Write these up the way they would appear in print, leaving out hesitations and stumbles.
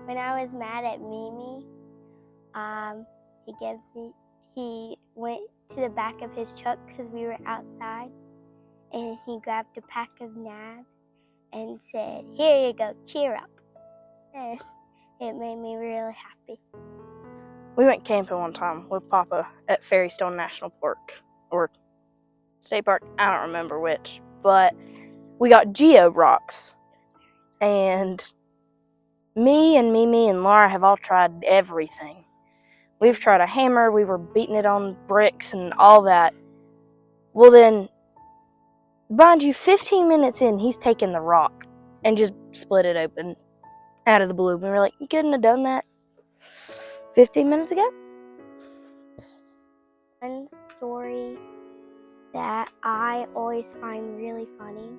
when I was mad at Mimi, he went to the back of his truck because we were outside, and he grabbed a pack of nabs and said, "Here you go, cheer up." And it made me really happy. We went camping one time with Papa at Ferrystone National Park, or State Park, I don't remember which, but we got geo rocks, and me and Mimi and Laura have all tried everything. We've tried a hammer, we were beating it on bricks and all that. Well then, mind you, 15 minutes in, he's taken the rock and just split it open out of the blue. We were like, you couldn't have done that 15 minutes ago? One story that I always find really funny.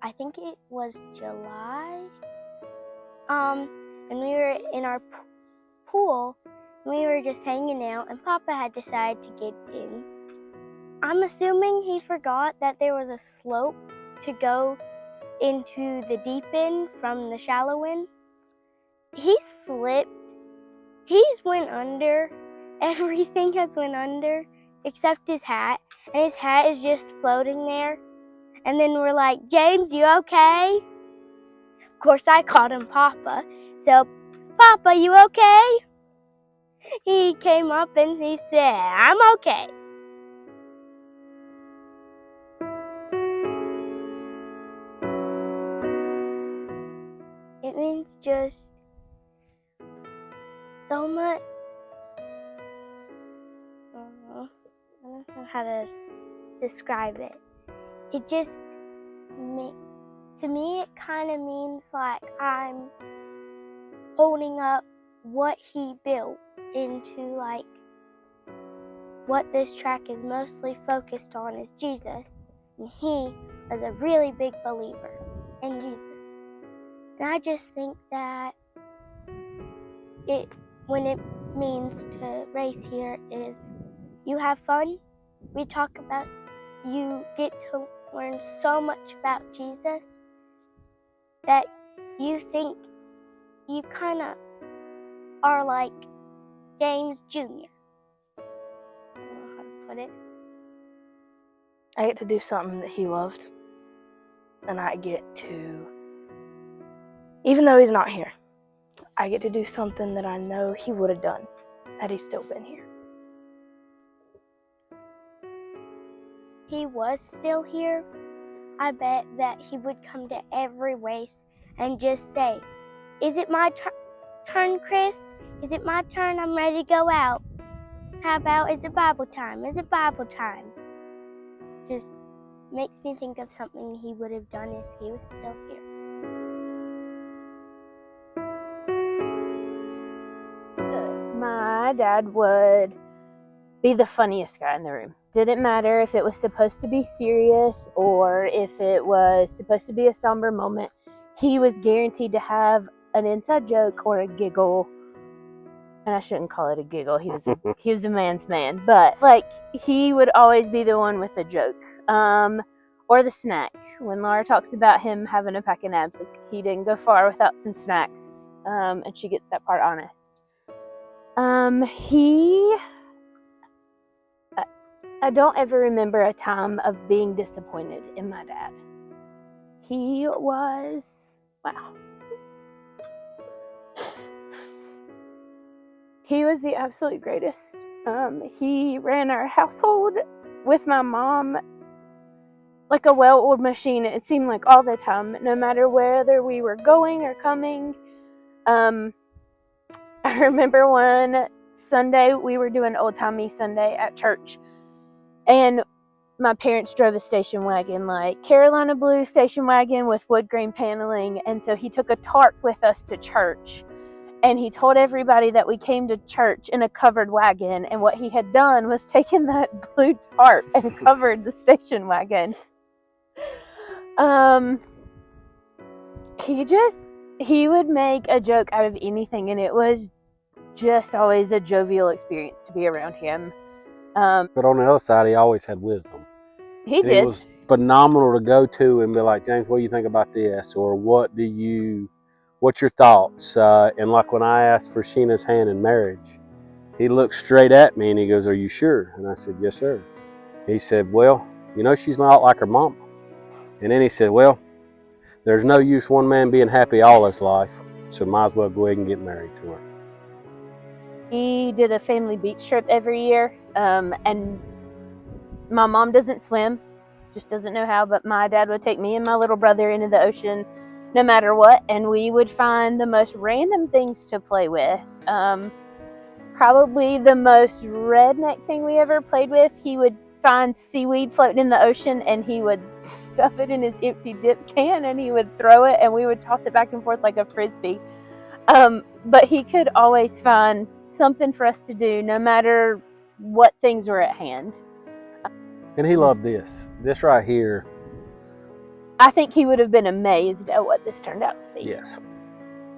I think it was July, and we were in our pool. We were just hanging out, and Papa had decided to get in. I'm assuming he forgot that there was a slope to go into the deep end from the shallow end. He slipped. He's went under. Everything has went under except his hat, and his hat is just floating there. And then we're like, "James, you okay?" Of course, I called him Papa. So, "Papa, you okay?" He came up and he said, "I'm okay." It means just so much. I don't know how to describe it. It just, to me, it kind of means like I'm holding up what he built into like what this track is mostly focused on is Jesus. And he was a really big believer in Jesus. And I just think that when it means to race here is you have fun. We talk about, you get to learn so much about Jesus that you think you kind of are like James Jr. I don't know how to put it. I get to do something that he loved, and I get to, even though he's not here, I get to do something that I know he would have done had he still been here. He was still here, I bet that he would come to every race and just say, "Is it my turn, Chris? Is it my turn? I'm ready to go out. How about, is it Bible time? Is it Bible time?" Just makes me think of something he would have done if he was still here. My dad would be the funniest guy in the room. Didn't matter if it was supposed to be serious or if it was supposed to be a somber moment. He was guaranteed to have an inside joke or a giggle. And I shouldn't call it a giggle. He was a man's man. But like, he would always be the one with a joke. Or the snack. When Laura talks about him having a pack of nabs, he didn't go far without some snacks. And she gets that part honest. I don't ever remember a time of being disappointed in my dad. He was, wow. He was the absolute greatest. He ran our household with my mom like a well-oiled machine. It seemed like all the time, no matter whether we were going or coming. I remember one Sunday, we were doing Old Timey Sunday at church, and my parents drove a station wagon, like Carolina blue station wagon with wood grain paneling, and so he took a tarp with us to church, and he told everybody that we came to church in a covered wagon, and what he had done was taken that blue tarp and covered the station wagon. He would make a joke out of anything, and it was just always a jovial experience to be around him. But on the other side, he always had wisdom. He did. It was phenomenal to go to and be like, "James, what do you think about this?" Or what do you what's your thoughts? And like when I asked for Sheena's hand in marriage, he looked straight at me and he goes, are you sure? And I said, yes, sir. He said, well, you know, she's not like her mama. And then he said, well, there's no use one man being happy all his life, so might as well go ahead and get married to her. He did a family beach trip every year, and my mom doesn't swim, just doesn't know how, but my dad would take me and my little brother into the ocean no matter what, and we would find the most random things to play with. Probably the most redneck thing we ever played with, he would find seaweed floating in the ocean and he would stuff it in his empty dip can and he would throw it and we would toss it back and forth like a frisbee. But he could always find something for us to do no matter what things were at hand. And he loved this. This right here. I think he would have been amazed at what this turned out to be. Yes.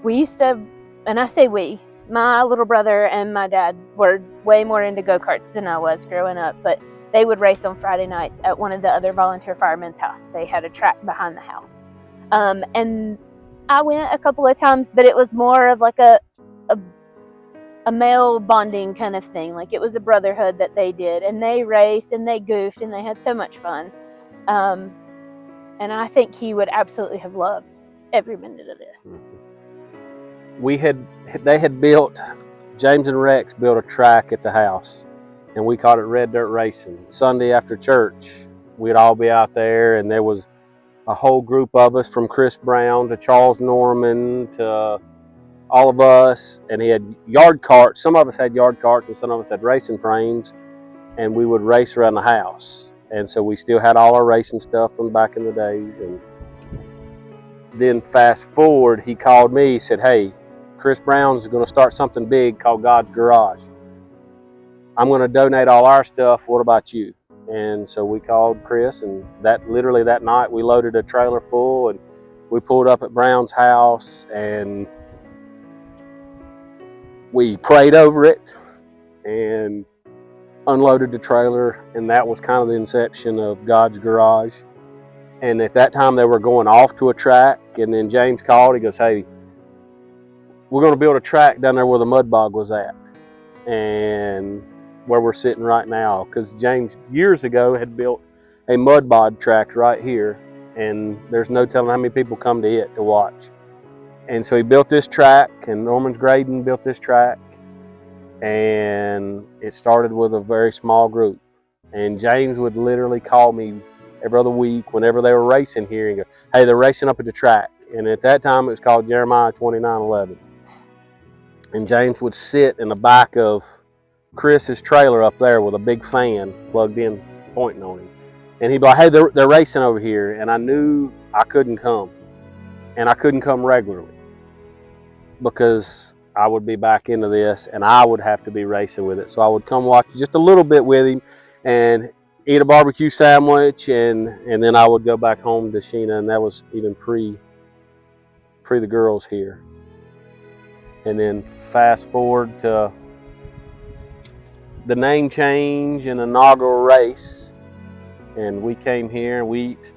We used to, and I say we, my little brother and my dad were way more into go-karts than I was growing up, but they would race on Friday nights at one of the other volunteer firemen's house. They had a track behind the house. And I went a couple of times, but it was more of like a male bonding kind of thing. Like it was a brotherhood that they did, and they raced and they goofed and they had so much fun. And I think he would absolutely have loved every minute of this. They had built, James and Rex built a track at the house, and we called it Red Dirt Racing. Sunday after church, we'd all be out there, and there was a whole group of us, from Chris Brown to Charles Norman to all of us, and he had yard carts. Some of us had yard carts and some of us had racing frames, and we would race around the house. And so we still had all our racing stuff from back in the days. And then fast forward, he called me, he said, hey, Chris Brown's going to start something big called God's Garage. I'm going to donate all our stuff. What about you? And so we called Chris, and literally that night we loaded a trailer full and we pulled up at Brown's house and we prayed over it and unloaded the trailer, and that was kind of the inception of God's Garage. And at that time they were going off to a track, and then James called. He goes, hey, we're going to build a track down there where the mud bog was at and where we're sitting right now, because James years ago had built a mud bog track right here, and there's no telling how many people come to it to watch. And so he built this track, and Norman's Grading built this track, and it started with a very small group. And James would literally call me every other week whenever they were racing here and go, hey, they're racing up at the track. And at that time it was called Jeremiah 29:11. And James would sit in the back of Chris's trailer up there with a big fan plugged in, pointing on him. And he'd be like, hey, they're racing over here. And I knew I couldn't come. And I couldn't come regularly because I would be back into this and I would have to be racing with it. So I would come watch just a little bit with him and eat a barbecue sandwich, and then I would go back home to Sheena, and that was even pre the girls here. And then fast forward to the name change and inaugural race, and we came here and we eat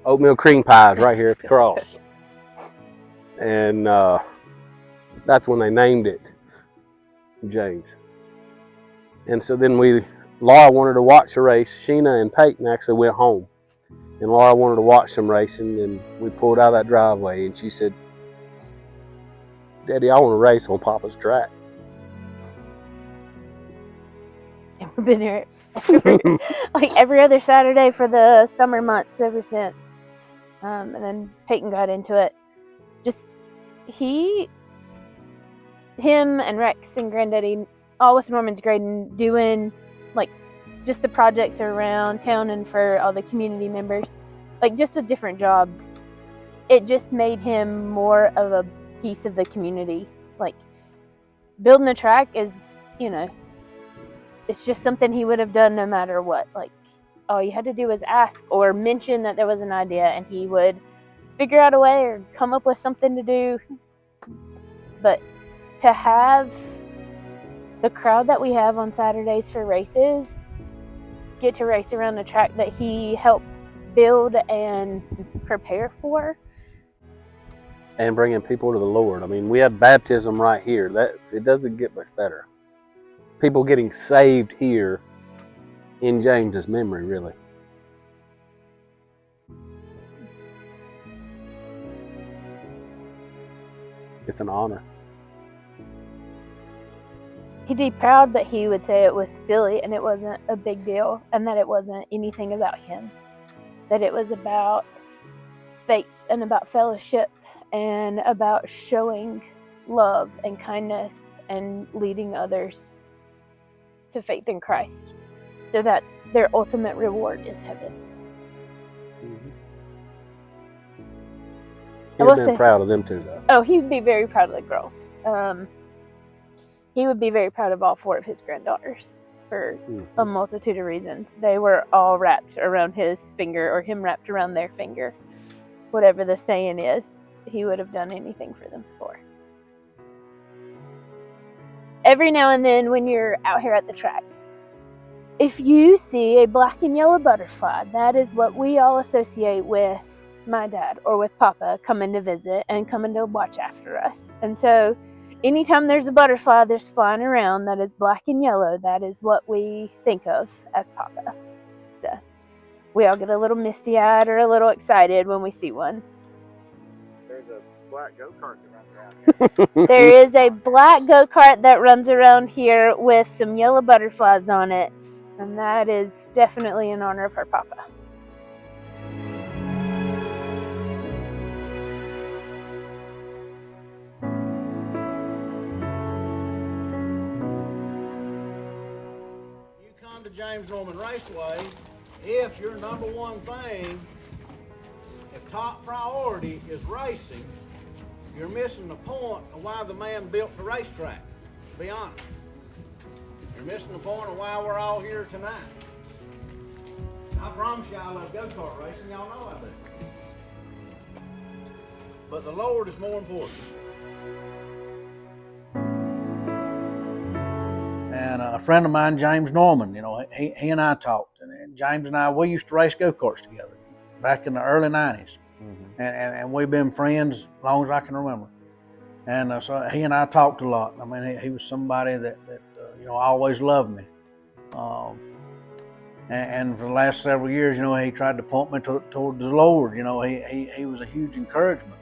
oatmeal cream pies right here at the cross. And that's when they named it James. And so then Laura wanted to watch the race. Sheena and Peyton actually went home, and Laura wanted to watch some racing, and we pulled out of that driveway, and she said, Daddy, I want to race on Papa's track. And we've been here like every other Saturday for the summer months ever since. And then Peyton got into it. Just him and Rex and Granddaddy, all with Norman's Grading, doing like just the projects around town and for all the community members, like just the different jobs. It just made him more of a piece of the community. Like building the track is, it's just something he would have done no matter what. Like all you had to do was ask or mention that there was an idea, and he would figure out a way or come up with something to do. But to have the crowd that we have on Saturdays for races get to race around the track that he helped build and prepare for. and bringing people to the Lord. I mean, we had baptism right here. That it doesn't get much better. People getting saved here in James's memory, really. It's an honor. He'd be proud that he would say it was silly and it wasn't a big deal and that it wasn't anything about him. That it was about faith and about fellowship and about showing love and kindness and leading others to faith in Christ so that their ultimate reward is heaven. He'd have been proud of them too, though. Oh, he'd be very proud of the girls. He would be very proud of all 4 of his granddaughters for a multitude of reasons. They were all wrapped around his finger, or him wrapped around their finger. Whatever the saying is, he would have done anything for them for. Every now and then when you're out here at the track, if you see a black and yellow butterfly, that is what we all associate with my dad or with Papa coming to visit and coming to watch after us. And so anytime there's a butterfly that's flying around that is black and yellow, that is what we think of as Papa. So we all get a little misty-eyed or a little excited when we see one. There's a black go-kart that runs around here. There is a black go-kart that runs around here with some yellow butterflies on it, and that is definitely in honor of her Papa. To James Norman Raceway, if your number one thing, if top priority is racing, you're missing the point of why the man built the racetrack, to be honest. You're missing the point of why we're all here tonight. I promise you I love go-kart racing, y'all know I do. But the Lord is more important. And a friend of mine, James Norman, he and I talked, and James and I, we used to race go-karts together back in the early 90s. And we've been friends as long as I can remember. And so he and I talked a lot. I mean, he was somebody that always loved me. And for the last several years, he tried to point me toward the Lord. He was a huge encouragement.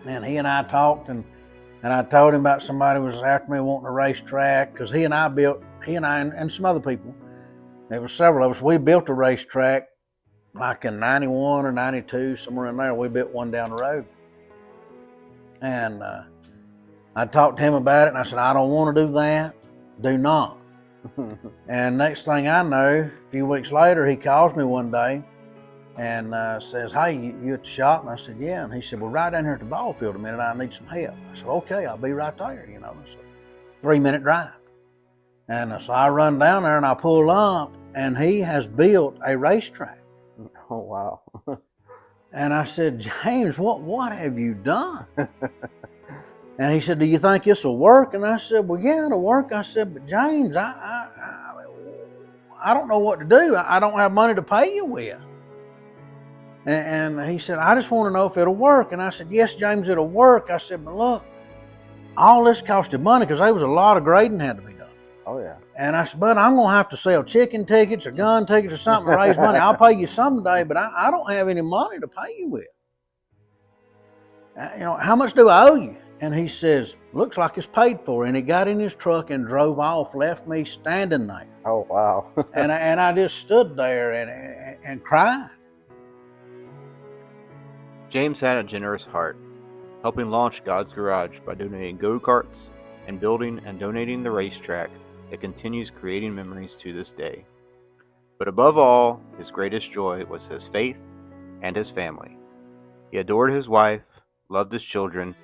And he and I talked, and I told him about somebody who was after me wanting a racetrack, because he and I and some other people, there were several of us, we built a racetrack like in 91 or 92, somewhere in there. We built one down the road. And I talked to him about it, and I said, I don't want to do that. Do not. And next thing I know, a few weeks later, he calls me one day and says, hey, you at the shop? And I said, yeah. And he said, well, right down here at the ball field a minute, I need some help. I said, okay, I'll be right there. It's a 3-minute drive. And so I run down there and I pull up, and he has built a racetrack. Oh, wow. And I said, James, what have you done? And he said, do you think this will work? And I said, well, yeah, it'll work. I said, but James, I don't know what to do. I don't have money to pay you with. And he said, I just want to know if it'll work. And I said, yes, James, it'll work. I said, but look, all this costed money, because there was a lot of grading had to be done. Oh, yeah. And I said, but I'm going to have to sell chicken tickets or gun tickets or something to raise money. I'll pay you someday, but I don't have any money to pay you with. How much do I owe you? And he says, looks like it's paid for. And he got in his truck and drove off, left me standing there. Oh, wow. and I just stood there and cried. James had a generous heart, helping launch God's Garage by donating go-karts and building and donating the racetrack that continues creating memories to this day. But above all, his greatest joy was his faith and his family. He adored his wife, loved his children,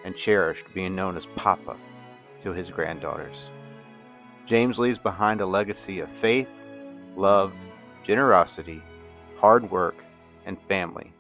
and cherished being known as Papa to his granddaughters. James leaves behind a legacy of faith, love, generosity, hard work, and family.